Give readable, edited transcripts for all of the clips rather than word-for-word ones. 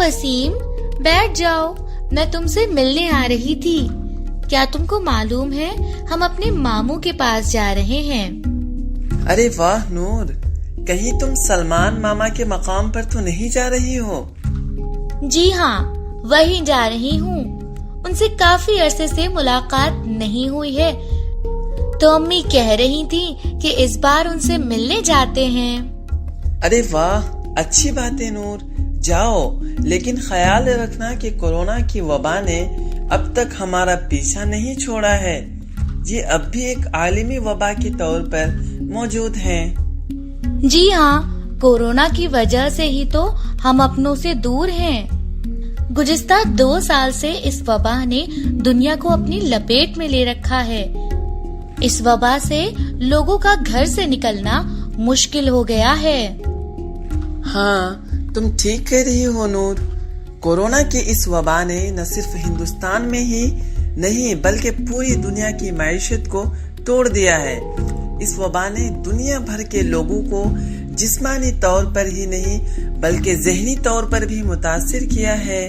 वसीम, बैठ जाओ, मैं तुमसे मिलने आ रही थी। क्या तुमको मालूम है हम अपने मामू के पास जा रहे हैं। अरे वाह नूर, कहीं तुम सलमान मामा के मकाम पर तो नहीं जा रही हो? जी हाँ, वहीं जा रही हूँ। उनसे काफी अरसे से मुलाकात नहीं हुई है, तो अम्मी कह रही थी कि इस बार उनसे मिलने जाते हैं। अरे वाह, अच्छी बात है नूर, जाओ, लेकिन ख्याल रखना कि कोरोना की वबा ने अब तक हमारा पीछा नहीं छोड़ा है। ये अब भी एक आलमी वबा के तौर पर मौजूद है। जी हाँ, कोरोना की वजह से ही तो हम अपनों से दूर हैं। गुज़िस्ता 2 साल से इस वबा ने दुनिया को अपनी लपेट में ले रखा है। इस वबा से लोगों का घर से निकलना मुश्किल हो गया है। हाँ, तुम ठीक कह रही हो नूर। कोरोना की इस वबा ने न सिर्फ हिंदुस्तान में ही नहीं बल्कि पूरी दुनिया की मैशत को तोड़ दिया है। इस वबा ने दुनिया भर के लोगों को जिस्मानी तौर पर ही नहीं बल्कि ज़हनी तौर पर भी मुतासिर किया है।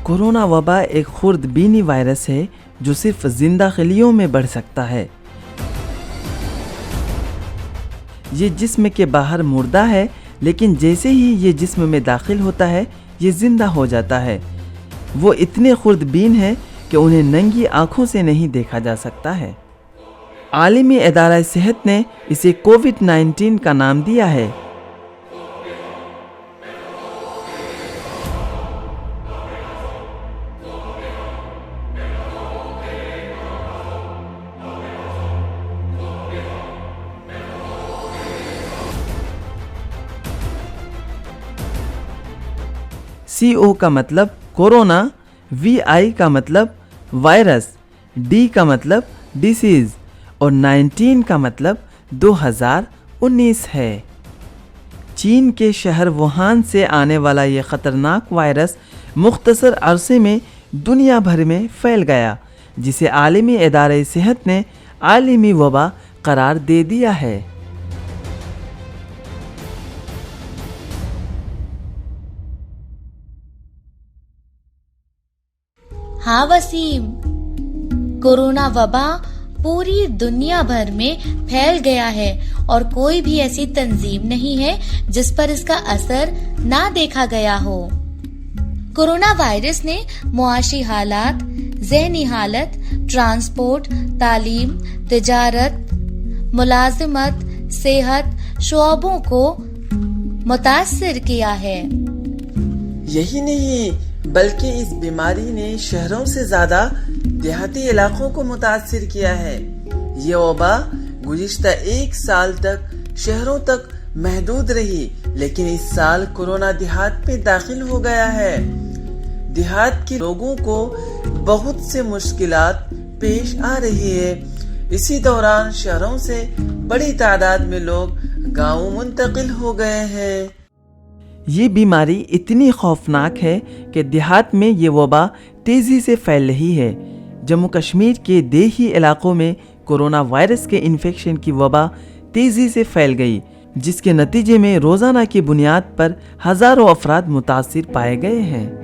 कोरोना वबा एक खुर्दबीनी वायरस है जो सिर्फ जिंदा खलियों में बढ़ सकता है। ये जिस्म के बाहर मुर्दा है, लेकिन जैसे ही ये जिस्म में दाखिल होता है ये जिंदा हो जाता है। वो इतने खुर्दबीन है कि उन्हें नंगी आंखों से नहीं देखा जा सकता है। आलमी इदारा सेहत ने इसे कोविड-19 का नाम दिया है। CO का मतलब कोरोना, VI का मतलब वायरस, D का मतलब डिसीज और 19 का मतलब 2019 है। चीन के शहर वुहान से आने वाला ये खतरनाक वायरस मुख्तसर अरसे में दुनिया भर में फैल गया, जिसे आलमी इदारे सेहत ने आलमी वबा करार दे दिया है। हाँ वसीम, कोरोना वबा पूरी दुनिया भर में फैल गया है और कोई भी ऐसी तंजीम नहीं है जिस पर इसका असर ना देखा गया हो। कोरोना वायरस ने मुआशी हालात, ज़हनी हालत, ट्रांसपोर्ट, तालीम, तिजारत, मुलाजिमत, सेहत शोबों को मुतासिर किया है। यही नहीं बल्कि इस बीमारी ने शहरों से ज्यादा देहाती इलाकों को मुतासिर किया है। ये वबा गुज़िश्ता 1 साल तक शहरों तक महदूद रही, लेकिन इस साल कोरोना देहात में दाखिल हो गया है। देहात के लोगों को बहुत से मुश्किलात पेश आ रही है। इसी दौरान शहरों से बड़ी तादाद में लोग गांवों मुंतकिल हो गए हैं। ये बीमारी इतनी खौफनाक है कि देहात में ये वबा तेज़ी से फैल रही है। जम्मू कश्मीर के देही इलाकों में कोरोना वायरस के इन्फेक्शन की वबा तेज़ी से फैल गई, जिसके नतीजे में रोज़ाना की बुनियाद पर हज़ारों अफराद मुतासिर पाए गए हैं।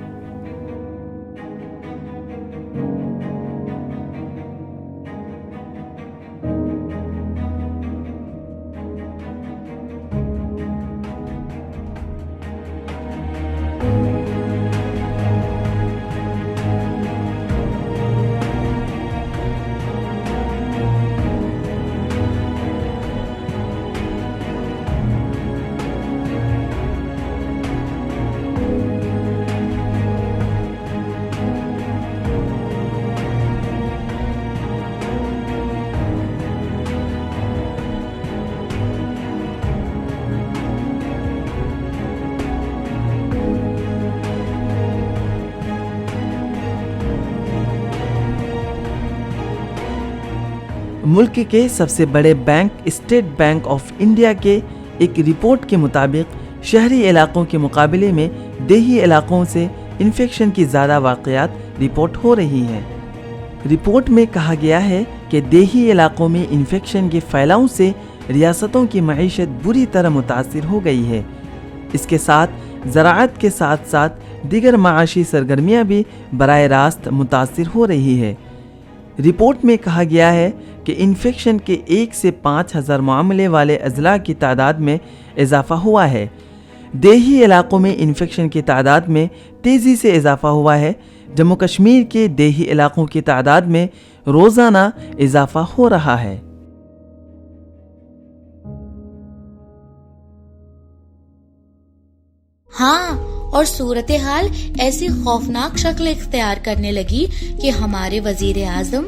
ملک کے سب سے بڑے bank state bank of India کے ایک رپورٹ کے مطابق شہری علاقوں کے مقابلے میں دیہی علاقوں سے انفیکشن کی زیادہ واقعات رپورٹ ہو رہی ہیں۔ رپورٹ میں کہا گیا ہے کہ دیہی علاقوں میں انفیکشن کے پھیلاؤ سے ریاستوں کی معیشت بری طرح متاثر ہو گئی ہے۔ اس کے ساتھ زراعت کے ساتھ ساتھ دیگر معاشی سرگرمیاں بھی براہ راست متاثر ہو رہی ہے۔ رپورٹ میں کہا گیا ہے کہ انفیکشن کے 1 سے 5,000 معاملے والے اضلاع کی تعداد میں اضافہ ہوا ہے۔ دیہی علاقوں میں انفیکشن کی تعداد میں تیزی سے اضافہ ہوا ہے۔ جموں کشمیر کے دیہی علاقوں کی تعداد میں روزانہ اضافہ ہو رہا ہے۔ ہاں، اور صورتحال ایسی خوفناک شکل اختیار کرنے لگی کہ ہمارے وزیر اعظم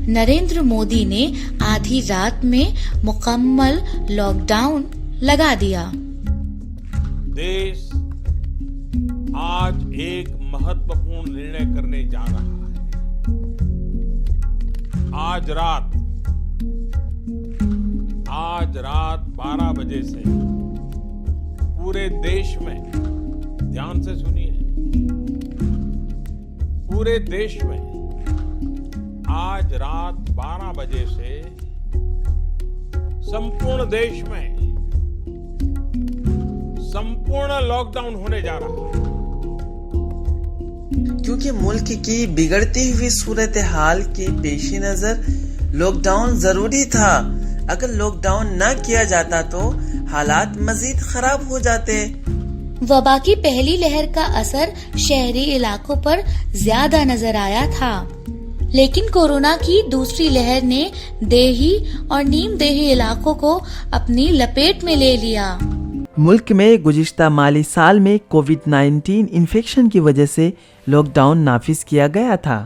نریندر مودی نے آدھی رات میں مکمل لاک ڈاؤن لگا دیا۔ دیش آج ایک مہتوپورن نرنے کرنے جا رہا ہے۔ آج رات 12 بجے سے پورے دیش میں، دھیان سے سنیے، پورے دیش میں آج رات 12 بجے سے سمپورن دیش میں سمپورن لاک ڈاؤن ہونے جا رہا ہے۔ کیونکہ ملک کی بگڑتی ہوئی صورتحال کے پیش نظر لاک ڈاؤن ضروری تھا۔ اگر لاک ڈاؤن نہ کیا جاتا تو حالات مزید خراب ہو جاتے۔ وبا کی پہلی لہر کا اثر شہری علاقوں پر زیادہ نظر آیا تھا، لیکن کورونا کی دوسری لہر نے دیہی اور نیم دیہی علاقوں کو اپنی لپیٹ میں لے لیا۔ ملک میں گزشتہ مالی سال میں کووڈ-19 انفیکشن کی وجہ سے لاک ڈاؤن نافذ کیا گیا تھا۔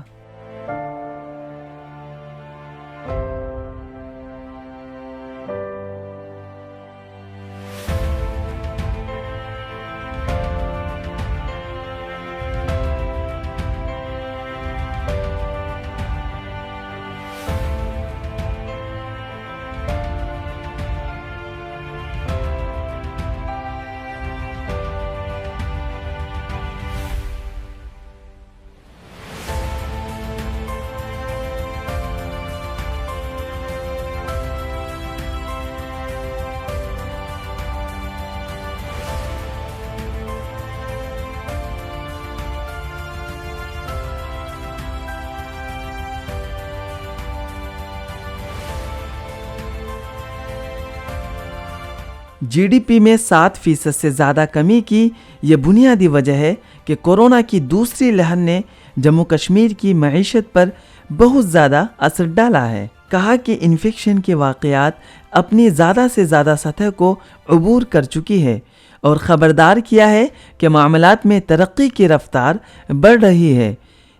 جی ڈی پی میں 7% سے زیادہ کمی کی یہ بنیادی وجہ ہے کہ کورونا کی دوسری لہر نے جموں کشمیر کی معیشت پر بہت زیادہ اثر ڈالا ہے۔ کہا کہ انفیکشن کے واقعات اپنی زیادہ سے زیادہ سطح کو عبور کر چکی ہے اور خبردار کیا ہے کہ معاملات میں ترقی کی رفتار بڑھ رہی ہے۔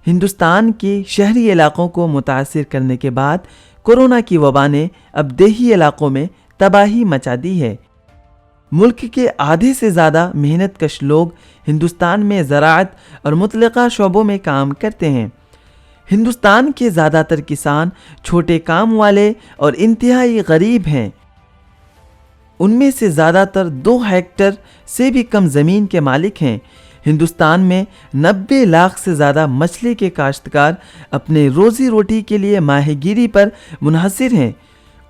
ہندوستان کے شہری علاقوں کو متاثر کرنے کے بعد کورونا کی وبا نے اب دیہی علاقوں میں تباہی مچا دی ہے۔ ملک کے آدھے سے زیادہ محنت کش لوگ ہندوستان میں زراعت اور متعلقہ شعبوں میں کام کرتے ہیں۔ ہندوستان کے زیادہ تر کسان چھوٹے کام والے اور انتہائی غریب ہیں۔ ان میں سے زیادہ تر 2 ہیکٹر سے بھی کم زمین کے مالک ہیں۔ ہندوستان میں 90 لاکھ سے زیادہ مچھلی کے کاشتکار اپنے روزی روٹی کے لیے ماہی گیری پر منحصر ہیں۔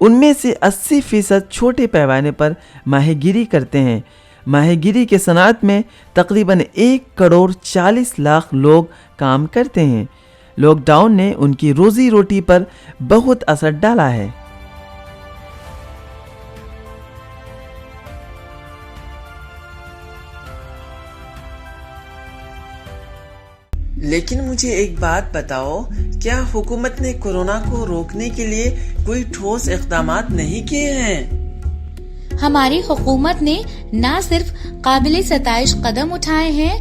ان میں سے 80% چھوٹے پیمانے پر ماہی گیری کرتے ہیں۔ ماہی گیری کے صنعت میں تقریباً 1,40,00,000 لوگ کام کرتے ہیں۔ لاک ڈاؤن نے ان کی روزی روٹی پر بہت اثر ڈالا ہے۔ لیکن مجھے ایک بات بتاؤ، کیا حکومت نے کورونا کو روکنے کے لیے کوئی ٹھوس اقدامات نہیں کیے ہیں؟ ہماری حکومت نے نہ صرف قابل ستائش قدم اٹھائے ہیں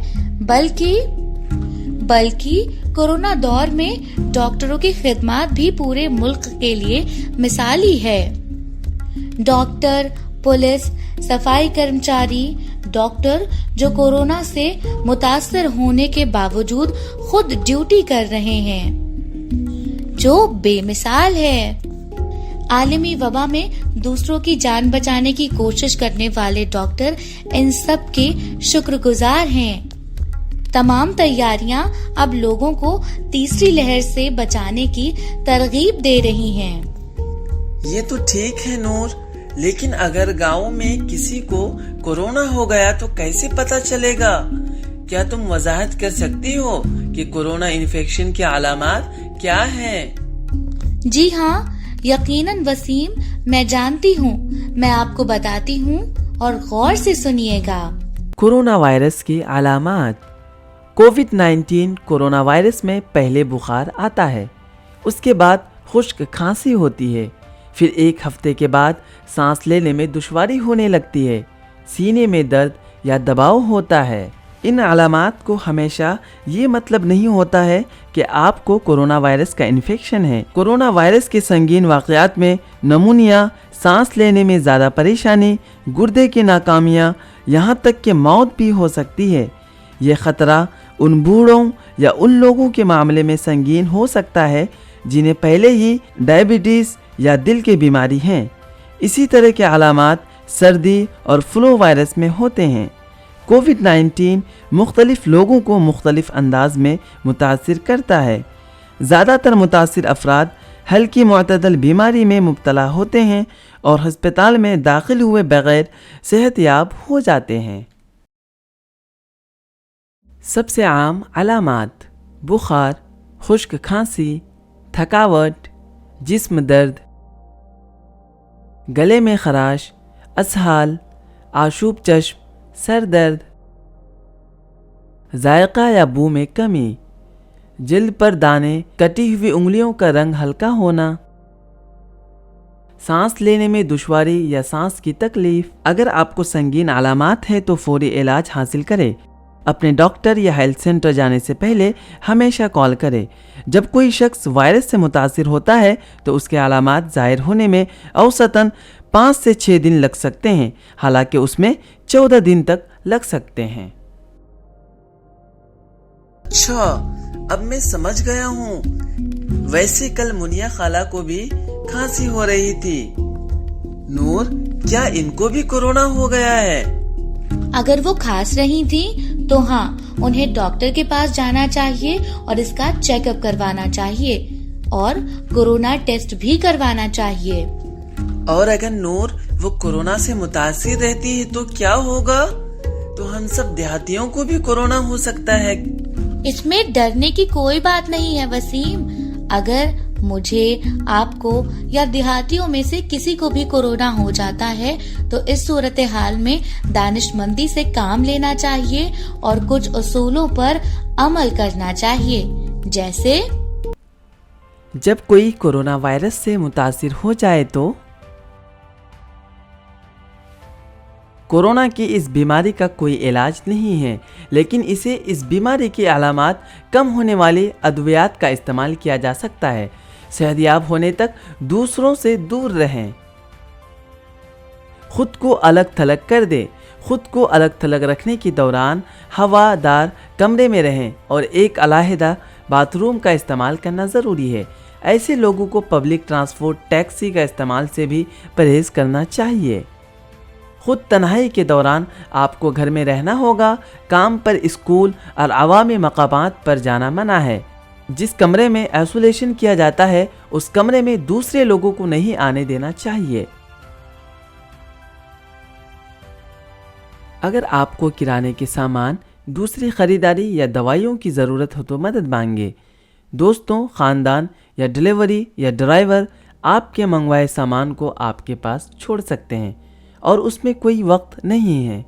بلکہ کورونا دور میں ڈاکٹروں کی خدمات بھی پورے ملک کے لیے مثالی ہے۔ ڈاکٹر، پولیس، صفائی کرمچاری، ڈاکٹر جو کورونا سے متاثر ہونے کے باوجود خود ڈیوٹی کر رہے ہیں، جو بے مثال ہے۔ आलमी वबा में दूसरों की जान बचाने की कोशिश करने वाले डॉक्टर इन सब के शुक्रगुजार हैं। तमाम तैयारियां अब लोगों को तीसरी लहर से बचाने की तरगीब दे रही हैं। ये तो ठीक है नूर, लेकिन अगर गांव में किसी को कोरोना हो गया तो कैसे पता चलेगा? क्या तुम वजाहत कर सकती हो कि कोरोना इन्फेक्शन की अलामात क्या हैं? जी हाँ, यकीनन वसीम, मैं जानती हूँ। मैं आपको बताती हूँ और गौर से सुनिएगा। कोरोना वायरस की अलामात। कोविड-19 कोरोना वायरस में पहले बुखार आता है, उसके बाद खुश्क खांसी होती है, फिर एक हफ्ते के बाद सांस लेने में दुश्वारी होने लगती है, सीने में दर्द या दबाव होता है। इन अलामात को हमेशा ये मतलब नहीं होता है कि आपको कोरोना वायरस का इन्फेक्शन है। कोरोना वायरस के संगीन वाक़यात में नमूनिया, सांस लेने में ज़्यादा परेशानी, गुर्दे की नाकामियाँ, यहाँ तक कि मौत भी हो सकती है। ये ख़तरा उन बूढ़ों या उन लोगों के मामले में संगीन हो सकता है जिन्हें पहले ही डायबिटीज़ या दिल की बीमारी हैं। इसी तरह के अलामात सर्दी और फ्लू वायरस में होते हैं। कोविड-19 मुख्तलिफ लोगों को मुख्तलिफ अंदाज में मुतासिर करता है। ज़्यादातर मुतासिर अफराद हल्की मुअतदल बीमारी में मुब्तला होते हैं और हस्पताल में दाखिल हुए बगैर सेहतयाब हो जाते हैं। सबसे आम अलामात: बुखार, खुश्क खांसी, थकावट, जिस्म दर्द, गले में खराश, असहाल, आशूब चश्म, सर दर्द, जायका या बू में कमी, जिल्द पर दाने, कटी हुई उंगलियों का रंग हल्का होना, सांस लेने में दुश्वारी या सांस की तकलीफ। अगर आपको संगीन अलामात है तो फौरी इलाज हासिल करें। अपने डॉक्टर या हेल्थ सेंटर जाने से पहले हमेशा कॉल करें। जब कोई शख्स वायरस से मुतासिर होता है तो उसके अलामात ज़ाहिर होने में औसतन 5 से 6 दिन लग सकते हैं, हालांकि उसमें 14 दिन तक लग सकते हैं। अच्छा, अब मैं समझ गया हूँ। वैसे कल मुनिया खाला को भी खांसी हो रही थी। नूर, क्या इनको भी कोरोना हो गया है? अगर वो खांस रही थी तो हाँ, उन्हें डॉक्टर के पास जाना चाहिए और इसका चेकअप करवाना चाहिए और कोरोना टेस्ट भी करवाना चाहिए। और अगर नूर वो कोरोना से मुतासिर रहती है तो क्या होगा? तो हम सब देहातियों को भी कोरोना हो सकता है। इसमें डरने की कोई बात नहीं है वसीम। अगर मुझे, आपको या देहातियों में से किसी को भी कोरोना हो जाता है तो इस सूरत हाल में दानिशमंदी से काम लेना चाहिए और कुछ उसूलों पर अमल करना चाहिए। जैसे, जब कोई कोरोना वायरस से मुतासिर हो जाए तो कोरोना की इस बीमारी का कोई इलाज नहीं है, लेकिन इसे इस बीमारी की अलामात कम होने वाली अद्वियात का इस्तेमाल किया जा सकता है। सेहतयाब होने तक दूसरों से दूर रहें। खुद को अलग थलग कर दे। खुद को अलग थलग रखने के दौरान हवादार कमरे में रहें और एक अलहदा बाथरूम का इस्तेमाल करना ज़रूरी है। ऐसे लोगों को पब्लिक ट्रांसपोर्ट टैक्सी का इस्तेमाल से भी परहेज़ करना चाहिए। खुद तन्हाई के दौरान आपको घर में रहना होगा। काम पर, स्कूल और अवामी मकामात पर जाना मना है। जिस कमरे में आइसोलेशन किया जाता है उस कमरे में दूसरे लोगों को नहीं आने देना चाहिए। अगर आपको किराने के सामान, दूसरी खरीदारी या दवाइयों की ज़रूरत हो तो मदद मांगे। दोस्तों, ख़ानदान या डिलीवरी या ड्राइवर आपके मंगवाए सामान को आपके पास छोड़ सकते हैं और उसमें कोई वक्त नहीं है।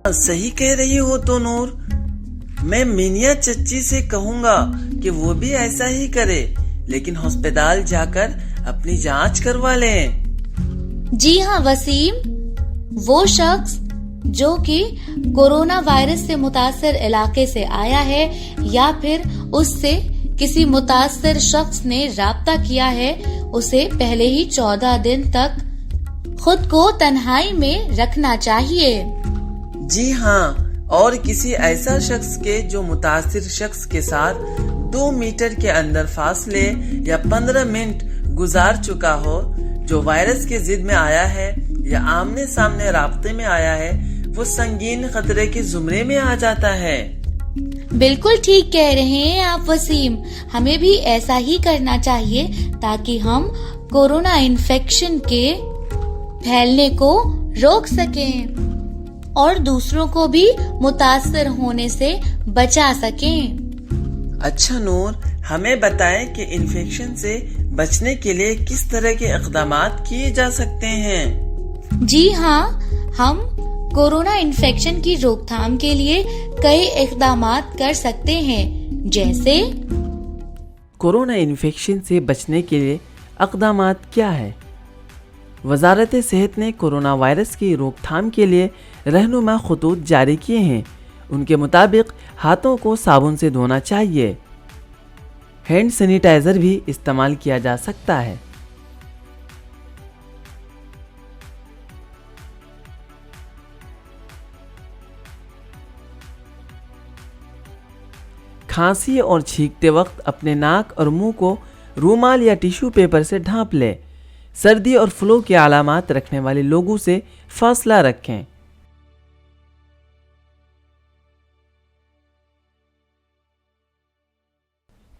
सही कह रही हो तो नूर। मैं मिनिया चच्ची से कहूँगा कि वो भी ऐसा ही करे, लेकिन अस्पताल जाकर अपनी जांच करवा लें। जी हाँ वसीम, वो शख्स जो कि कोरोना वायरस से मुतासर इलाके से आया है या फिर उससे किसी मुतासर शख्स ने राब्ता किया है, उसे पहले ही 14 दिन तक खुद को तन्हाई में रखना चाहिए। जी हाँ, और किसी ऐसा शख्स के जो मुतासिर शख्स के साथ 2 मीटर के अंदर फासले या 15 मिनट गुजार चुका हो, जो वायरस के जिद में आया है या आमने सामने राब्ते में आया है, वो संगीन खतरे के जुमरे में आ जाता है। बिल्कुल ठीक कह रहे हैं आप वसीम, हमें भी ऐसा ही करना चाहिए ताकि हम कोरोना इन्फेक्शन के फैलने को रोक सकें और दूसरों को भी मुतासर होने से बचा सकें। अच्छा नूर, हमें बताएं कि इन्फेक्शन से बचने के लिए किस तरह के इक़दामात किए जा सकते हैं। जी हाँ, हम कोरोना इन्फेक्शन की रोकथाम के लिए कई इक़दामात कर सकते हैं, जैसे कोरोना इन्फेक्शन से बचने के लिए इक़दामात क्या है? वजारत सेहत ने कोरोना वायरस की रोकथाम के लिए रहनुमा खतूत जारी किए हैं। उनके मुताबिक हाथों को साबुन से धोना चाहिए। हैंड सैनिटाइजर भी इस्तेमाल किया जा सकता है। खांसी और छींकते वक्त अपने नाक और मुंह को रूमाल या टिश्यू पेपर से ढांप लें। सर्दी और फ्लू के अलामात रखने वाले लोगों से फासला रखें।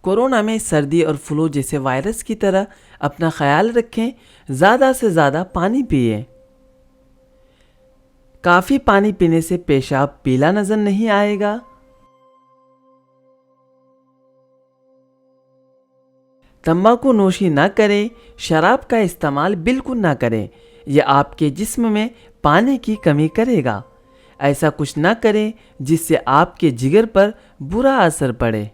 कोरोना में सर्दी और फ्लू जैसे वायरस की तरह अपना ख्याल रखें। ज़्यादा से ज़्यादा पानी पिए। काफ़ी पानी पीने से पेशाब पीला नजर नहीं आएगा। तंबाकू नोशी ना करें। शराब का इस्तेमाल बिल्कुल ना करें, यह आपके जिस्म में पानी की कमी करेगा। ऐसा कुछ ना करें जिससे आपके जिगर पर बुरा असर पड़े।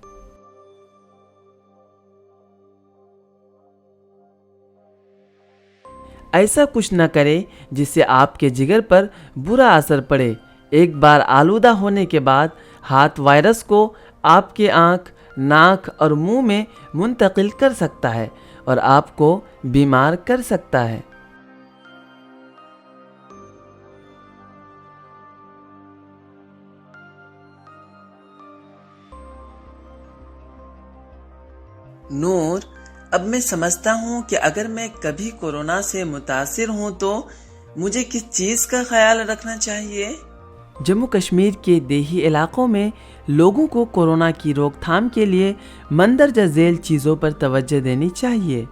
ऐसा कुछ न करें जिससे आपके जिगर पर बुरा असर पड़े। एक बार आलूदा होने के बाद हाथ वायरस को आपके आँख, नाक और मुंह में मुंतकिल कर सकता है और आपको बीमार कर सकता है। नूर, अब मैं समझता हूँ कि अगर मैं कभी कोरोना से मुतासिर हूँ तो मुझे किस चीज़ का ख्याल रखना चाहिए। जम्मू कश्मीर के देही इलाकों में लोगों को कोरोना की रोकथाम के लिए मंदरजा झेल चीज़ों पर तवज्जो देनी चाहिए।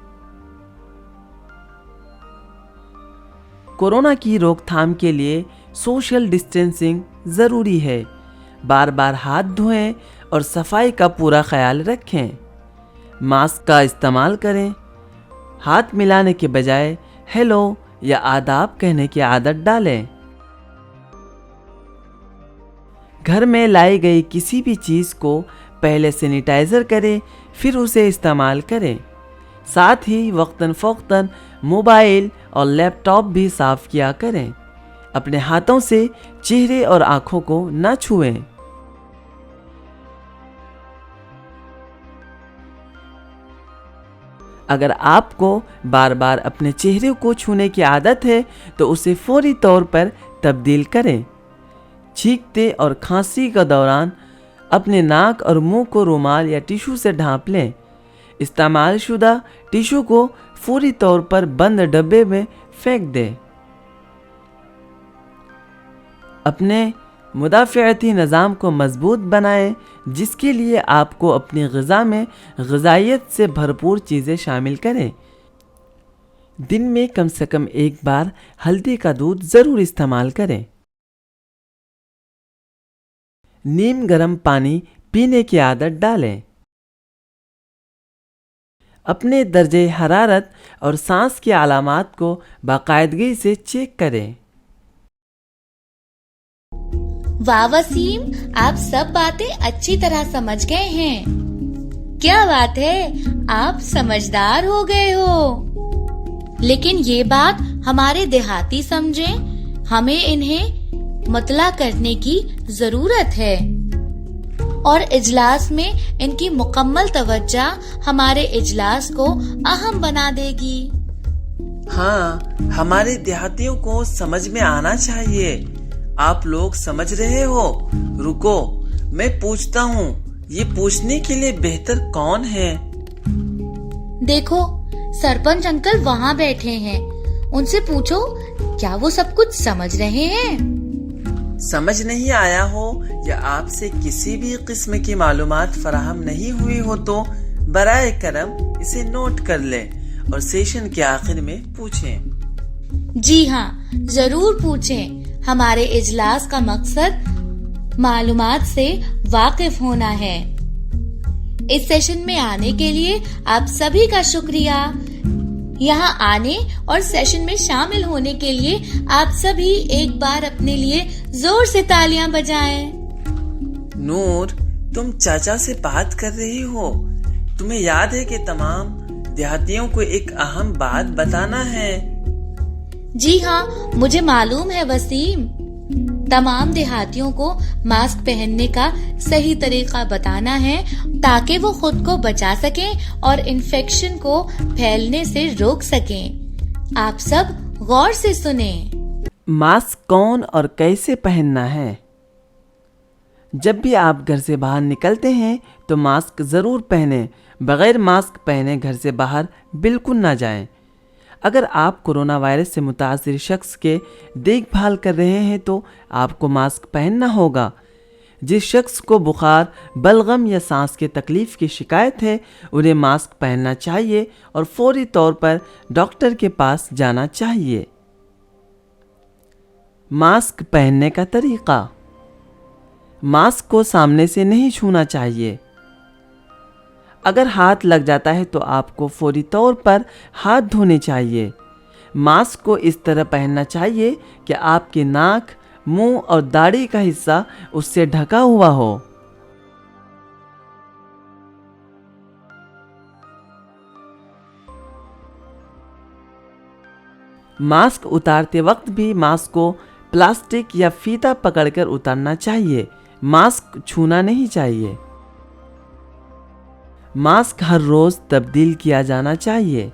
कोरोना की रोकथाम के लिए सोशल डिस्टेंसिंग ज़रूरी है। बार बार हाथ धोएं और सफाई का पूरा ख्याल रखें। मास्क का इस्तेमाल करें। हाथ मिलाने के बजाय हेलो या आदाब कहने की आदत डालें। घर में लाई गई किसी भी चीज़ को पहले सैनिटाइज़र करें, फिर उसे इस्तेमाल करें। साथ ही वक्तन फ़ौक्तन मोबाइल और लैपटॉप भी साफ़ किया करें। अपने हाथों से चेहरे और आँखों को न छुएं। अगर आपको बार बार अपने चेहरे को छूने की आदत है तो उसे फौरी तौर पर तब्दील करें। छींकते और खांसी के दौरान अपने नाक और मुंह को रुमाल या टिश्यू से ढांप लें। इस्तेमाल शुदा टिश्यू को फौरी तौर पर बंद डब्बे में फेंक दें। अपने मुदाफ़ियाती निज़ाम को मजबूत बनाएं, जिसके लिए आपको अपनी ग़िज़ा में ग़िज़ाइयत से भरपूर चीज़ें शामिल करें। दिन में कम से कम एक बार हल्दी का दूध ज़रूर इस्तेमाल करें। नीम गर्म पानी पीने की आदत डालें। अपने दर्जे हरारत और सांस की अलामात को बाकायदगी से चेक करें। वाह वसीम, आप सब बातें अच्छी तरह समझ गए हैं। क्या बात है, आप समझदार हो गए हो। लेकिन ये बात हमारे देहाती समझें, हमें इन्हें मतला करने की जरूरत है और इजलास में इनकी मुकम्मल तवज्जो हमारे इजलास को अहम बना देगी। हाँ, हमारे देहातियों को समझ में आना चाहिए। आप लोग समझ रहे हो? रुको, मैं पूछता हूँ, ये पूछने के लिए बेहतर कौन है? देखो, सरपंच अंकल वहाँ बैठे हैं, उनसे पूछो क्या वो सब कुछ समझ रहे हैं? समझ नहीं आया हो या आपसे किसी भी किस्म की मालूमात फराहम नहीं हुई हो तो बराए करम इसे नोट कर लें और सेशन के आखिर में पूछें। जी हाँ, जरूर पूछें। हमारे इजलास का मकसद मालूमात से वाकिफ होना है। इस सेशन में आने के लिए आप सभी का शुक्रिया। यहाँ आने और सेशन में शामिल होने के लिए आप सभी एक बार अपने लिए जोर से तालियां बजाएं। नूर, तुम चाचा से बात कर रही हो। तुम्हें याद है कि तमाम देहातियों को एक अहम बात बताना है। जी हाँ, मुझे मालूम है वसीम। तमाम देहातियों को मास्क पहनने का सही तरीका बताना है ताकि वो खुद को बचा सकें और इन्फेक्शन को फैलने से रोक सकें। आप सब गौर से सुने। मास्क कौन और कैसे पहनना है? जब भी आप घर से बाहर निकलते हैं तो मास्क ज़रूर पहनें। बगैर मास्क पहने घर से बाहर बिल्कुल ना जाएं। अगर आप कोरोना वायरस से मुतासिर शख्स के देखभाल कर रहे हैं तो आपको मास्क पहनना होगा। जिस शख्स को बुखार, बलगम या सांस की तकलीफ़ की शिकायत है उन्हें मास्क पहनना चाहिए और फौरी तौर पर डॉक्टर के पास जाना चाहिए। मास्क पहनने का तरीक़ा: मास्क को सामने से नहीं छूना चाहिए। अगर हाथ लग जाता है तो आपको फौरी तौर पर हाथ धोने चाहिए। मास्क को इस तरह पहनना चाहिए कि आपके नाक, मुंह और दाढ़ी का हिस्सा उससे ढका हुआ हो। मास्क उतारते वक्त भी मास्क को प्लास्टिक या फीता पकड़कर उतारना चाहिए। मास्क छूना नहीं चाहिए। मास्क हर रोज तब्दील किया जाना चाहिए।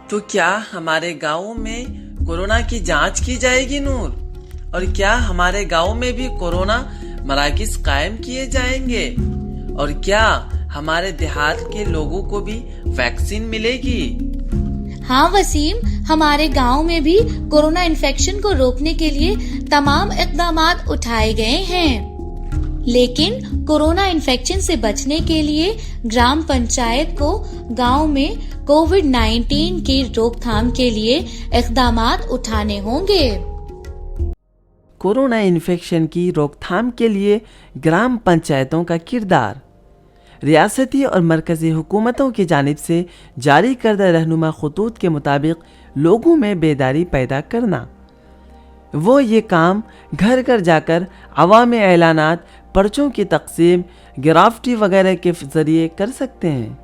तो क्या हमारे गाँव में कोरोना की जांच की जाएगी नूर? और क्या हमारे गाँव में भी कोरोना मराकिज कायम किए जाएंगे? और क्या हमारे देहात के लोगों को भी वैक्सीन मिलेगी? हाँ वसीम, हमारे गांव में भी कोरोना इन्फेक्शन को रोकने के लिए तमाम इक़दामात उठाए गए हैं। लेकिन कोरोना इन्फेक्शन से बचने के लिए ग्राम पंचायत को गांव में कोविड-19 की रोकथाम के लिए इक़दामात उठाने होंगे। कोरोना इन्फेक्शन की रोकथाम के लिए ग्राम पंचायतों का किरदार: रियासती और मरकज़ी हुकूमतों की जानिब से जारी करदा रहनुमा खतूत के मुताबिक लोगों में बेदारी पैदा करना। वो ये काम घर घर जाकर अवामी ऐलानात, पर्चों की तकसीम, गिराफ्टी वगैरह के ज़रिए कर सकते हैं।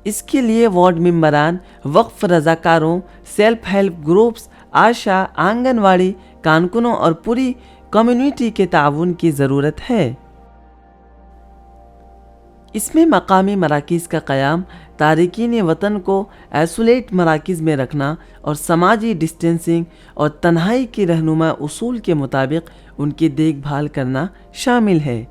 اس کے لیے وارڈ ممبران، وقف رضاکاروں، سیلف ہیلپ گروپس، آشا، آنگن واڑی کارکنوں اور پوری کمیونٹی کے تعاون کی ضرورت ہے۔ اس میں مقامی مراکز کا قیام، تارکین وطن کو ایسولیٹ مراکز میں رکھنا اور سماجی ڈسٹینسنگ اور تنہائی کی رہنما اصول کے مطابق ان کی دیکھ بھال کرنا شامل ہے۔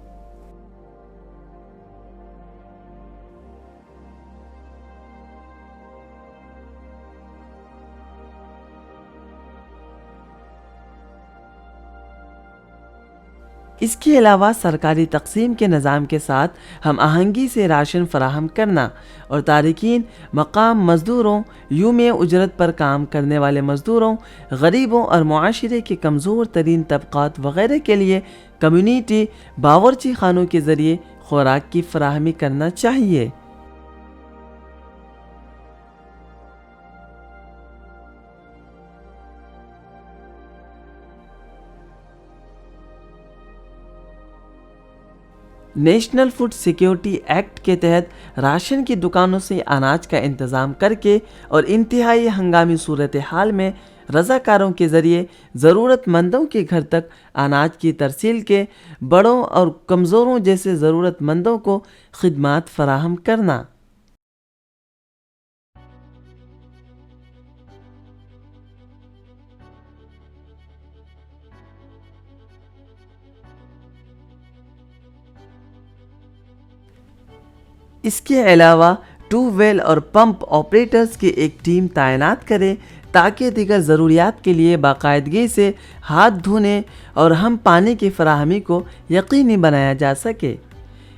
اس کے علاوہ سرکاری تقسیم کے نظام کے ساتھ ہم آہنگی سے راشن فراہم کرنا اور تارکین مقام مزدوروں، یومیہ اجرت پر کام کرنے والے مزدوروں، غریبوں اور معاشرے کے کمزور ترین طبقات وغیرہ کے لیے کمیونٹی باورچی خانوں کے ذریعے خوراک کی فراہمی کرنا چاہیے۔ نیشنل فوڈ سیکیورٹی ایکٹ کے تحت راشن کی دکانوں سے اناج کا انتظام کر کے اور انتہائی ہنگامی صورتحال میں رضاکاروں کے ذریعے ضرورت مندوں کے گھر تک اناج کی ترسیل کے بڑوں اور کمزوروں جیسے ضرورت مندوں کو خدمات فراہم کرنا۔ اس کے علاوہ ٹیوب ویل اور پمپ آپریٹرز کی ایک ٹیم تعینات کرے تاکہ دیگر ضروریات کے لیے باقاعدگی سے ہاتھ دھونے اور ہم پانی کی فراہمی کو یقینی بنایا جا سکے۔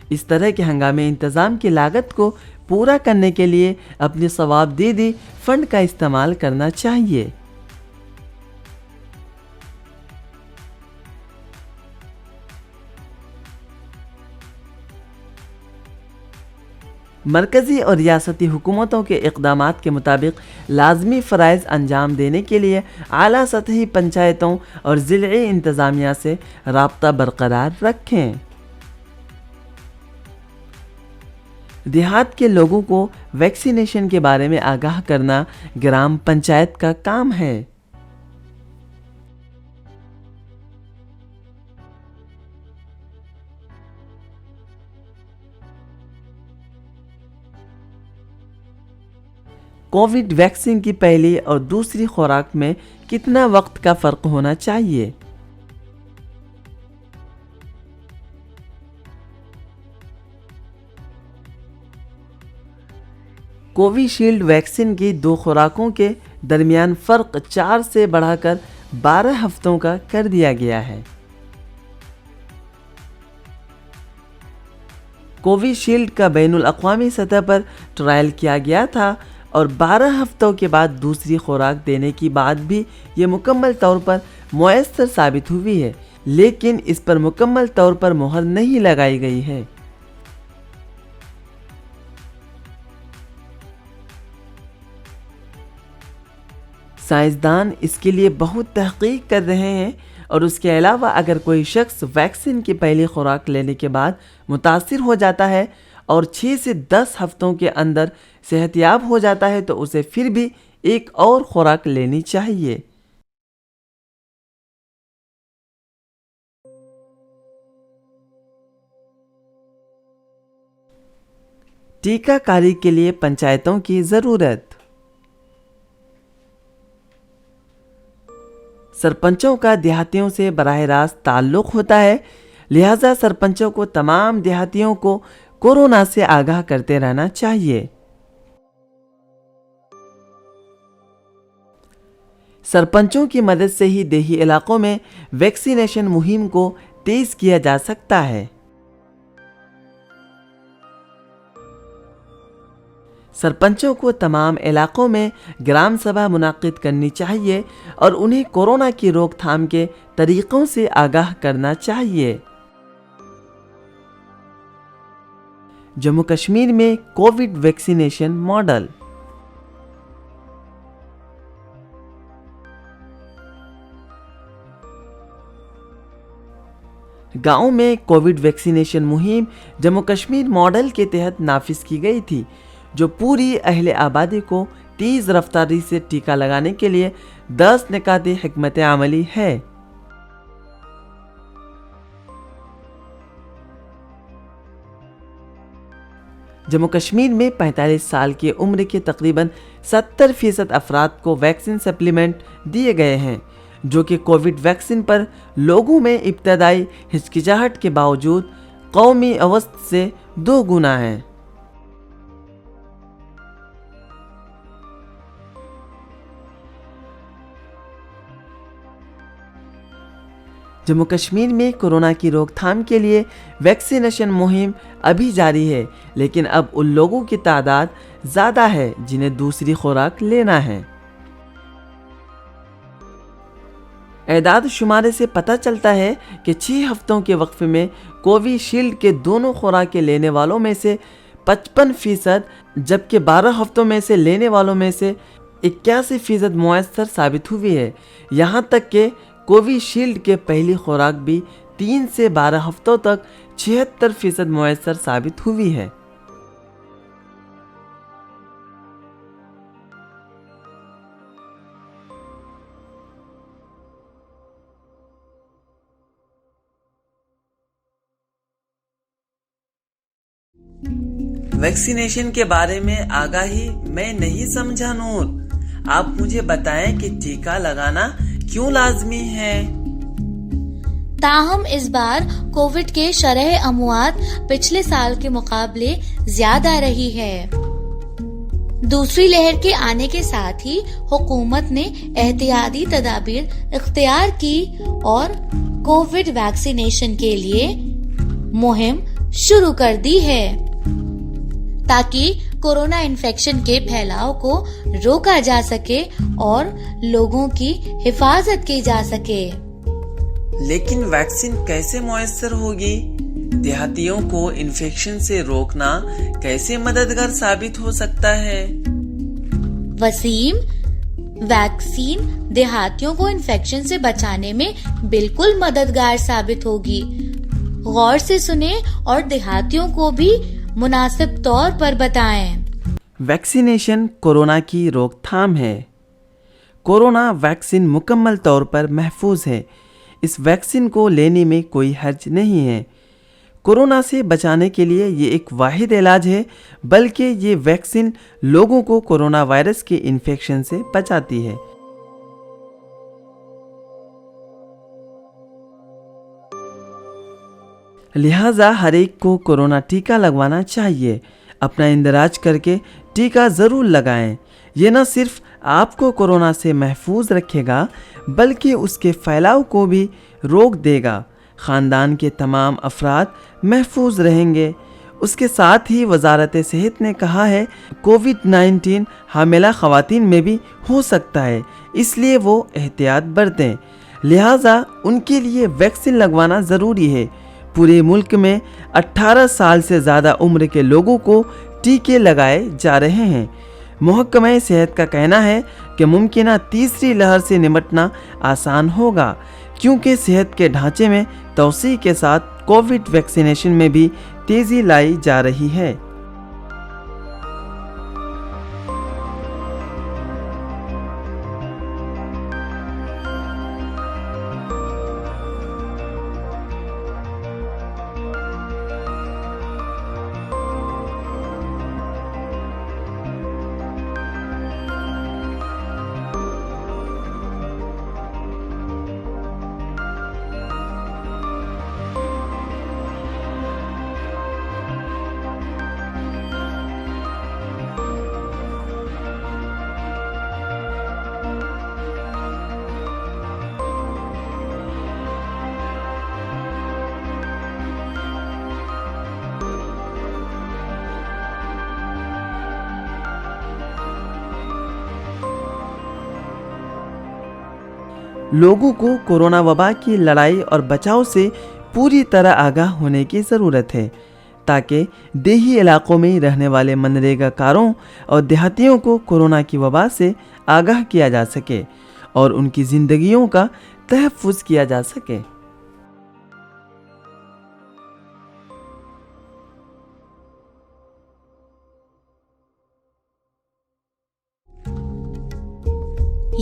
اس طرح کے ہنگامی انتظام کی لاگت کو پورا کرنے کے لیے اپنی ثواب دیدی فنڈ کا استعمال کرنا چاہیے۔ مرکزی اور ریاستی حکومتوں کے اقدامات کے مطابق لازمی فرائض انجام دینے کے لیے اعلیٰ سطحی پنچایتوں اور ضلعی انتظامیہ سے رابطہ برقرار رکھیں۔ دیہات کے لوگوں کو ویکسینیشن کے بارے میں آگاہ کرنا گرام پنچایت کا کام ہے۔ کووڈ ویکسین کی پہلی اور دوسری خوراک میں کتنا وقت کا فرق ہونا چاہیے؟ کووی شیلڈ ویکسین کی 2 خوراکوں کے درمیان فرق 4 سے بڑھا کر 12 ہفتوں کا کر دیا گیا ہے۔ کووی شیلڈ کا بین الاقوامی سطح پر ٹرائل کیا گیا تھا اور 12 ہفتوں کے بعد دوسری خوراک دینے کی بات بھی یہ مکمل طور پر مؤثر ثابت ہوئی ہے، لیکن اس پر مکمل طور پر مہر نہیں لگائی گئی ہے۔ سائنسدان اس کے لیے بہت تحقیق کر رہے ہیں اور اس کے علاوہ اگر کوئی شخص ویکسین کی پہلی خوراک لینے کے بعد متاثر ہو جاتا ہے اور 6 سے 10 ہفتوں کے اندر صحت یاب ہو جاتا ہے تو اسے پھر بھی ایک اور خوراک لینی چاہیے۔ ٹیکہ کاری کے لیے پنچایتوں کی ضرورت۔ سرپنچوں کا دیہاتیوں سے براہ راست تعلق ہوتا ہے، لہذا سرپنچوں کو تمام دیہاتیوں کو کورونا سے آگاہ کرتے رہنا چاہیے۔ سرپنچوں کی مدد سے ہی دیہی علاقوں میں ویکسینیشن مہم کو تیز کیا جا سکتا ہے۔ سرپنچوں کو تمام علاقوں میں گرام سبھا منعقد کرنی چاہیے اور انہیں کورونا کی روک تھام کے طریقوں سے آگاہ کرنا چاہیے۔ جموں کشمیر میں کووڈ ویکسینیشن ماڈل۔ گاؤں میں کووڈ ویکسینیشن مہم جموں کشمیر ماڈل کے تحت نافذ کی گئی تھی۔ جو پوری اہل آبادی کو تیز رفتاری سے ٹیکہ لگانے کے لیے 10 نکاتی حکمت عملی ہے۔ جموں کشمیر میں 45 سال کی عمر کے تقریباً 70% افراد کو ویکسین سپلیمنٹ دیے گئے ہیں، جو کہ کووڈ ویکسین پر لوگوں میں ابتدائی ہچکچاہٹ کے باوجود قومی اوسط سے 2 گنا ہیں۔ جموں کشمیر میں کورونا کی روک تھام کے لیے ویکسینیشن مہم ابھی جاری ہے، لیکن اب ان لوگوں کی تعداد زیادہ ہے جنہیں دوسری خوراک لینا ہے۔ اعداد شمارے سے پتہ چلتا ہے کہ 6 ہفتوں کے وقفے میں کووی شیلڈ کے دونوں خوراکیں لینے والوں میں سے 55%، جبکہ 12 ہفتوں میں سے لینے والوں میں سے 81% مؤثر ثابت ہوئی ہے۔ یہاں تک کہ کووی شیلڈ کے پہلی خوراک بھی 3 سے 12 ہفتوں تک 76% مؤثر ثابت ہوئی ہے۔ ویکسینیشن کے بارے میں آگاہی میں نہیں سمجھا نور، آپ مجھے بتائیں کہ ٹیکہ لگانا کیوں لازمی ہے؟ تاہم اس بار کووڈ کے شرح اموات پچھلے سال کے مقابلے زیادہ رہی ہے۔ دوسری لہر کے آنے کے ساتھ ہی حکومت نے احتیاطی تدابیر اختیار کی اور کووڈ ویکسینیشن کے لیے مہم شروع کر دی ہے تاکہ کورونا انفیکشن کے پھیلاؤ کو روکا جا سکے اور لوگوں کی حفاظت کی جا سکے۔ لیکن ویکسین کیسے میسر ہوگی؟ دیہاتیوں کو انفیکشن سے روکنا کیسے مددگار ثابت ہو سکتا ہے؟ وسیم، ویکسین دیہاتیوں کو انفیکشن سے بچانے میں بالکل مددگار ثابت ہوگی۔ غور سے سنیں اور دیہاتیوں کو بھی مناسب طور پر بتائیں۔ ویکسینیشن کورونا کی روک تھام ہے۔ کورونا ویکسین مکمل طور پر محفوظ ہے۔ اس ویکسین کو لینے میں کوئی حرج نہیں ہے۔ کورونا سے بچانے کے لیے یہ ایک واحد علاج ہے، بلکہ یہ ویکسین لوگوں کو کورونا وائرس کے انفیکشن سے بچاتی ہے۔ لہٰذا ہر ایک کو کورونا ٹیکہ لگوانا چاہیے۔ اپنا اندراج کر کے ٹیکہ ضرور لگائیں۔ یہ نہ صرف آپ کو کورونا سے محفوظ رکھے گا بلکہ اس کے پھیلاؤ کو بھی روک دے گا۔ خاندان کے تمام افراد محفوظ رہیں گے۔ اس کے ساتھ ہی وزارت صحت نے کہا ہے کووڈ-19 حاملہ خواتین میں بھی ہو سکتا ہے، اس لیے وہ احتیاط برتیں۔ لہٰذا ان کے لیے ویکسین لگوانا ضروری ہے۔ پورے ملک میں 18 سال سے زیادہ عمر کے لوگوں کو ٹیکے لگائے جا رہے ہیں۔ محکمہ صحت کا کہنا ہے کہ ممکنہ تیسری لہر سے نمٹنا آسان ہوگا، کیونکہ صحت کے ڈھانچے میں توسیع کے ساتھ کووڈ ویکسینیشن میں بھی تیزی لائی جا رہی ہے۔ لوگوں کو کورونا وبا کی لڑائی اور بچاؤ سے پوری طرح آگاہ ہونے کی ضرورت ہے تاکہ دیہی علاقوں میں رہنے والے منریگا کاروں اور دیہاتیوں کو کورونا کی وبا سے آگاہ کیا جا سکے اور ان کی زندگیوں کا تحفظ کیا جا سکے۔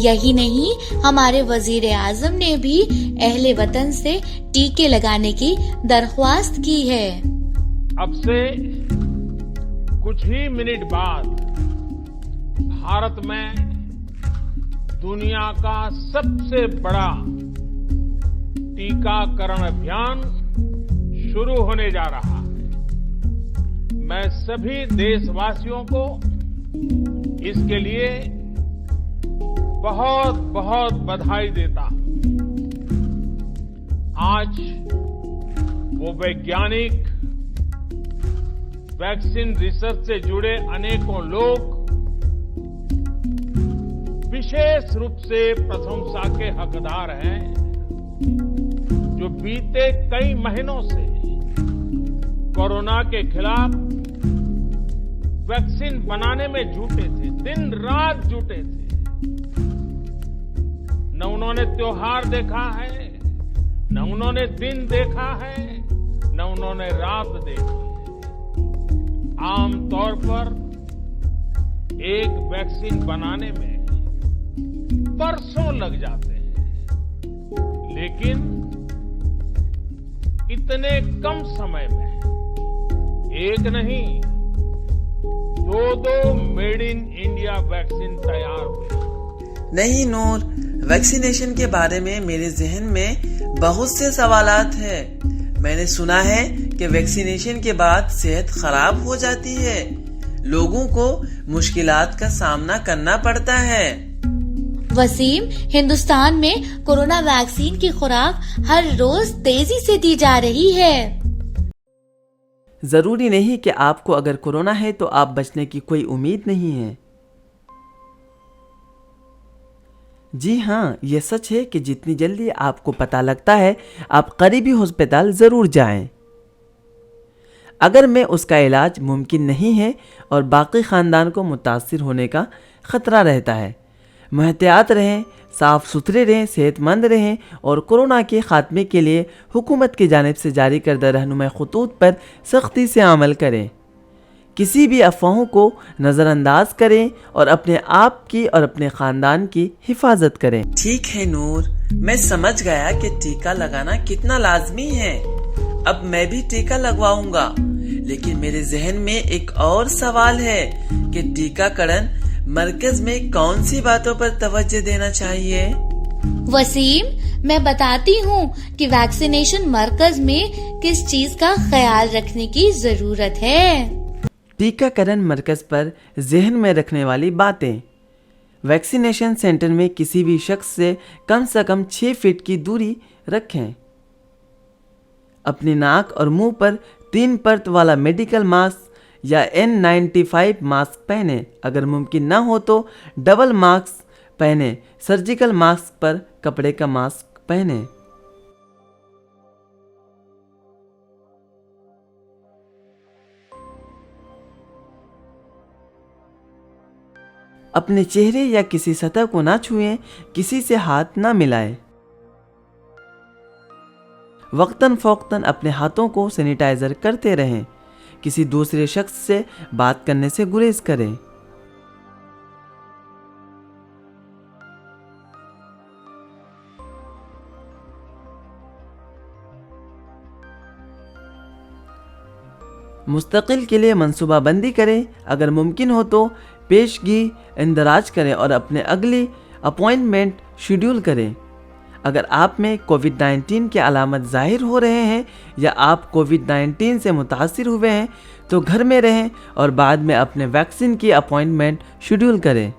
یہی نہیں، ہمارے وزیر اعظم نے بھی اہل وطن سے ٹیکے لگانے کی درخواست کی ہے۔ اب سے کچھ ہی منٹ بعد بھارت میں دنیا کا سب سے بڑا ٹیکہ کرن ابھیان شروع ہونے جا رہا ہے۔ میں سبھی دیش واسیوں کو اس کے لیے بہت بہت بدھائی دیتا ہوں۔ آج وہ ویگیانک، ویکسین ریسرچ سے جڑے انیکوں لوگ विशेष रूप से प्रशंसा के हकदार हैं, जो बीते कई महीनों से कोरोना के खिलाफ वैक्सीन बनाने में जुटे थे, दिन रात जुटे थे। न उन्होंने त्योहार देखा है, न उन्होंने दिन देखा है, न उन्होंने रात देखी है। आमतौर पर एक वैक्सीन बनाने में बरसों लग जाते हैं, लेकिन इतने कम समय में एक नहीं, दो मेड इन इंडिया वैक्सीन तैयार हुई। नहीं नूर, वैक्सीनेशन के बारे में मेरे जहन में बहुत से सवालात हैं। मैंने सुना है कि वैक्सीनेशन के बाद सेहत खराब हो जाती है, लोगों को मुश्किलात का सामना करना पड़ता है। वसीम, हिंदुस्तान में कोरोना वैक्सीन की खुराक हर रोज तेजी से दी जा रही है। ज़रूरी नहीं कि आपको अगर कोरोना है तो आप बचने की कोई उम्मीद नहीं है। जी हाँ, ये सच है कि जितनी जल्दी आपको पता लगता है आप करीबी हॉस्पिटल ज़रूर जाएं। अगर में उसका इलाज मुमकिन नहीं है और बाकी ख़ानदान को मुतासिर होने का ख़तरा रहता है। मुहतियात रहें, साफ़ सुथरे रहें, सेहतमंद रहें और कोरोना के ख़ात्मे के लिए हुकूमत की जानिब से जारी करदा रहनुमा ख़ुतूत पर सख्ती से अमल करें। किसी भी अफवाहों को नज़रअंदाज करें और अपने आप की और अपने ख़ानदान की हिफाजत करें। ठीक है नूर, मैं समझ गया कि टीका लगाना कितना लाजमी है। अब मैं भी टीका लगवाऊंगा, लेकिन मेरे जहन में एक और सवाल है कि टीकाकरण मरकज में कौन सी बातों पर तवज्जो देना चाहिए? वसीम, मैं बताती हूँ कि वैक्सीनेशन मरकज में किस चीज का ख्याल रखने की जरूरत है। टीकाकरण मरकज पर जहन में रखने वाली बातें। वैक्सीनेशन सेंटर में किसी भी शख्स से कम 6 फीट की दूरी रखें। अपनी नाक और मुंह पर 3 परत वाला मेडिकल मास्क या N95 मास्क पहने। अगर मुमकिन ना हो तो डबल मास्क पहने। सर्जिकल मास्क पर कपड़े का मास्क पहने। अपने चेहरे या किसी सतह को ना छुएं, किसी से हाथ ना मिलाएं। वक्तन फ़ौक्तन अपने हाथों को सैनिटाइजर करते रहें। किसी दूसरे शख्स से बात करने से गुरेज करें। मुस्तकिल के लिए मंसूबाबंदी करें। अगर मुमकिन हो तो पेशगी इंदराज करें और अपने अगली अपॉइंटमेंट शेड्यूल करें। अगर आप में कोविड-19 के अलामत ज़ाहिर हो रहे हैं या आप कोविड-19 से मुतासिर हुए हैं तो घर में रहें और बाद में अपने वैक्सीन की अपॉइंटमेंट शेड्यूल करें।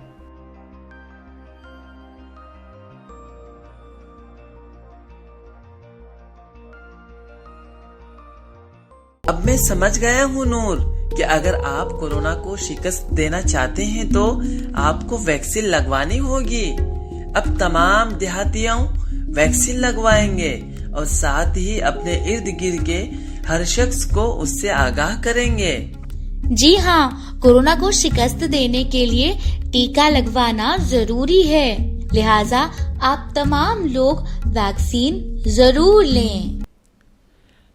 अब मैं समझ गया हूँ नूर कि अगर आप कोरोना को शिकस्त देना चाहते हैं तो आपको वैक्सीन लगवानी होगी। अब तमाम देहातियों वैक्सीन लगवाएंगे और साथ ही अपने इर्द गिर्द के हर शख्स को उससे आगाह करेंगे। जी हाँ, कोरोना को शिकस्त देने के लिए टीका लगवाना जरूरी है, लिहाजा आप तमाम लोग वैक्सीन जरूर लें।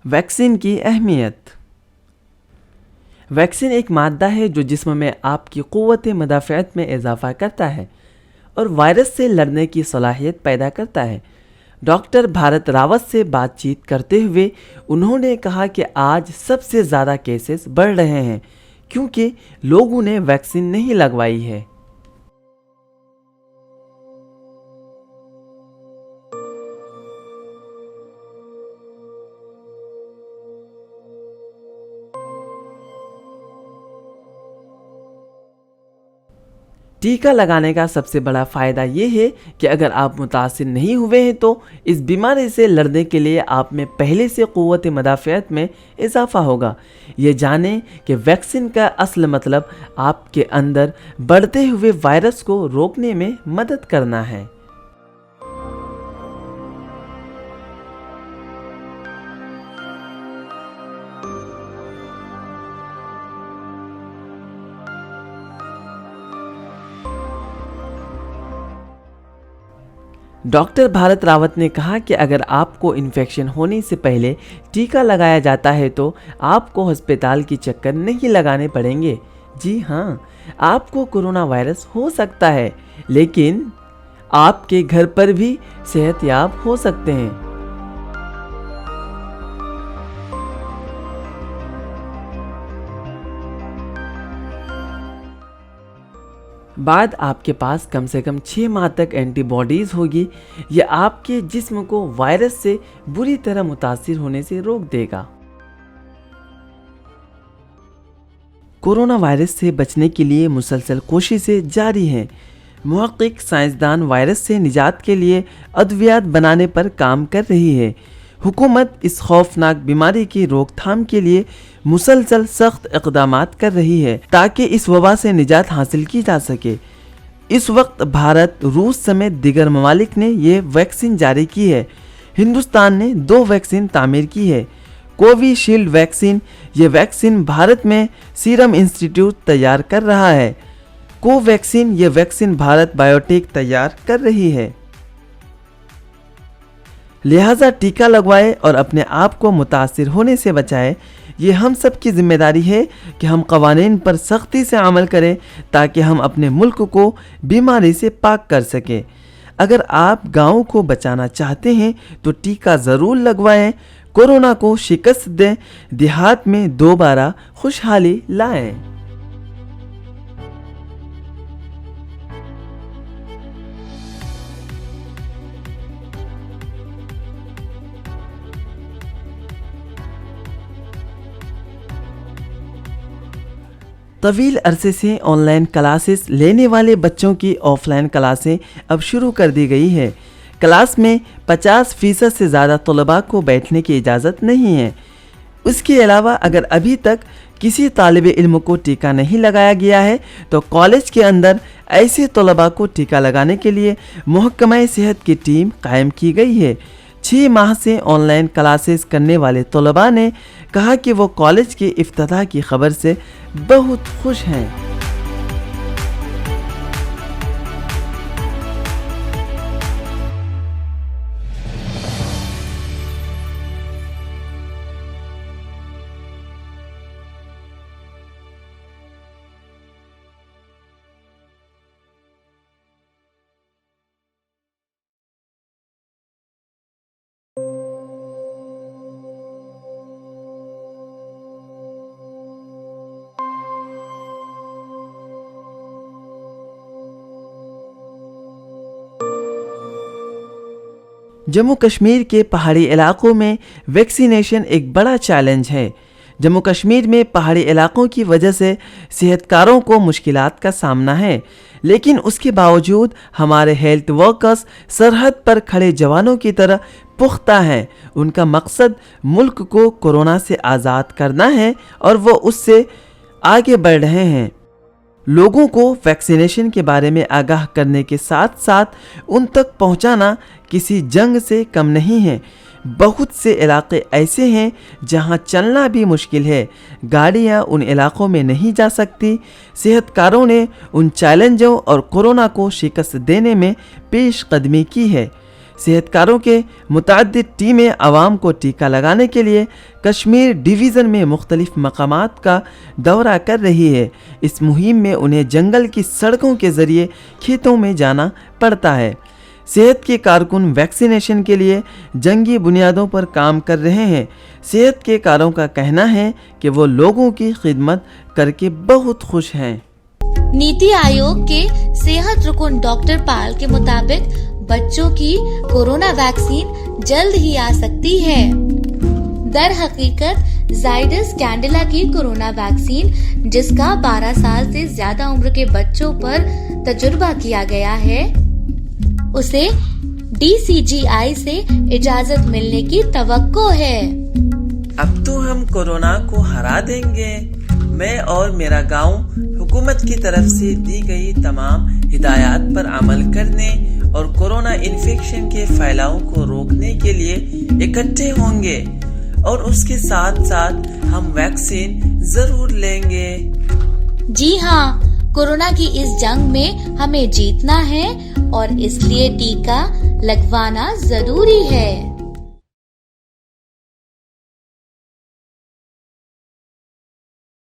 वैक्सीन की अहमियत। वैक्सीन एक मादा है जो जिस्म में आपकी क़ुव्वत मदाफ़ियत में इजाफ़ा करता है اور وائرس سے لڑنے کی صلاحیت پیدا کرتا ہے۔ ڈاکٹر بھارت راوت سے بات چیت کرتے ہوئے انہوں نے کہا کہ آج سب سے زیادہ کیسز بڑھ رہے ہیں کیونکہ لوگوں نے ویکسین نہیں لگوائی ہے۔ ٹیکہ لگانے کا سب سے بڑا فائدہ یہ ہے کہ اگر آپ متاثر نہیں ہوئے ہیں تو اس بیماری سے لڑنے کے لیے آپ میں پہلے سے قوت مدافعت میں اضافہ ہوگا۔ یہ جانیں کہ ویکسین کا اصل مطلب آپ کے اندر بڑھتے ہوئے وائرس کو روکنے میں مدد کرنا ہے۔ ڈاکٹر بھارت راوت نے کہا کہ اگر آپ کو انفیکشن ہونے سے پہلے ٹیکہ لگایا جاتا ہے تو آپ کو ہسپتال کی چکر نہیں لگانے پڑیں گے۔ جی ہاں، آپ کو کورونا وائرس ہو سکتا ہے لیکن آپ کے گھر پر بھی صحت یاب ہو سکتے ہیں۔ بعد آپ کے پاس کم سے کم 6 ماہ تک اینٹی باڈیز ہوگی۔ یہ آپ کے جسم کو وائرس سے بری طرح متاثر ہونے سے روک دے گا۔ کورونا وائرس سے بچنے کے لیے مسلسل کوششیں جاری ہیں۔ محقق سائنسدان وائرس سے نجات کے لیے ادویات بنانے پر کام کر رہی ہے۔ حکومت اس خوفناک بیماری کی روک تھام کے لیے مسلسل سخت اقدامات کر رہی ہے تاکہ اس وبا سے نجات حاصل کی جا سکے۔ اس وقت بھارت، روس سمیت دیگر ممالک نے یہ ویکسین جاری کی ہے۔ ہندوستان نے 2 ویکسین تعمیر کی ہے۔ کووی شیلڈ ویکسین، یہ ویکسین بھارت میں سیرم انسٹیٹیوٹ تیار کر رہا ہے۔ کو ویکسین، یہ ویکسین بھارت بایوٹیک تیار کر رہی ہے۔ لہٰذا ٹیکہ لگوائے اور اپنے آپ کو متاثر ہونے سے بچائے۔ یہ ہم سب کی ذمہ داری ہے کہ ہم قوانین پر سختی سے عمل کریں تاکہ ہم اپنے ملک کو بیماری سے پاک کر سکیں۔ اگر آپ گاؤں کو بچانا چاہتے ہیں تو ٹیکہ ضرور لگوائیں، کورونا کو شکست دیں، دیہات میں دوبارہ خوشحالی لائیں۔ طویل عرصے سے آن لائن کلاسز لینے والے بچوں کی آف لائن کلاسیں اب شروع کر دی گئی ہے۔ کلاس میں 50% سے زیادہ طلباء کو بیٹھنے کی اجازت نہیں ہے۔ اس کے علاوہ اگر ابھی تک کسی طالب علم کو ٹیکہ نہیں لگایا گیا ہے تو کالج کے اندر ایسے طلباء کو ٹیکہ لگانے کے لیے محکمہ صحت کی ٹیم قائم کی گئی ہے۔ 6 ماہ سے آن لائن کلاسز کرنے والے طلباء نے کہا کہ وہ کالج کے افتتاح کی خبر سے بہت خوش ہیں۔ جموں کشمیر کے پہاڑی علاقوں میں ویکسینیشن ایک بڑا چیلنج ہے۔ جموں کشمیر میں پہاڑی علاقوں کی وجہ سے صحت کاروں کو مشکلات کا سامنا ہے، لیکن اس کے باوجود ہمارے ہیلتھ ورکرز سرحد پر کھڑے جوانوں کی طرح پختہ ہیں۔ ان کا مقصد ملک کو کورونا سے آزاد کرنا ہے اور وہ اس سے آگے بڑھ رہے ہیں۔ لوگوں کو ویکسینیشن کے بارے میں آگاہ کرنے کے ساتھ ساتھ ان تک پہنچانا کسی جنگ سے کم نہیں ہے۔ بہت سے علاقے ایسے ہیں جہاں چلنا بھی مشکل ہے، گاڑیاں ان علاقوں میں نہیں جا سکتی۔ صحت کاروں نے ان چیلنجوں اور کورونا کو شکست دینے میں پیش قدمی کی ہے۔ सेहतकारों के मुतअद्दिद टीमें आवाम को टीका लगाने के लिए कश्मीर डिवीज़न में मुख्तलिफ मकामात का दौरा कर रही है। इस मुहिम में उन्हें जंगल की सड़कों के ज़रिए खेतों में जाना पड़ता है। सेहत के कारकुन वैक्सीनेशन के लिए जंगी बुनियादों पर काम कर रहे हैं। सेहत के कारों का कहना है कि वो लोगों की खिदमत करके बहुत खुश हैं। नीति आयोग के सेहत रुकन डॉक्टर पाल के मुताबिक बच्चों की कोरोना वैक्सीन जल्द ही आ सकती है। दर हकीकत जाइडस कैंडिला की कोरोना वैक्सीन, जिसका 12 साल से ज्यादा उम्र के बच्चों पर तजुर्बा किया गया है, उसे DCGI से इजाजत मिलने की तवक्को है। अब तो हम कोरोना को हरा देंगे। मैं और मेरा गांव हुकूमत की तरफ से दी गई तमाम हिदायत पर अमल करने और कोरोना इन्फेक्शन के फैलाव को रोकने के लिए इकट्ठे होंगे और उसके साथ साथ हम वैक्सीन जरूर लेंगे। जी हाँ, कोरोना की इस जंग में हमें जीतना है और इसलिए टीका लगवाना जरूरी है।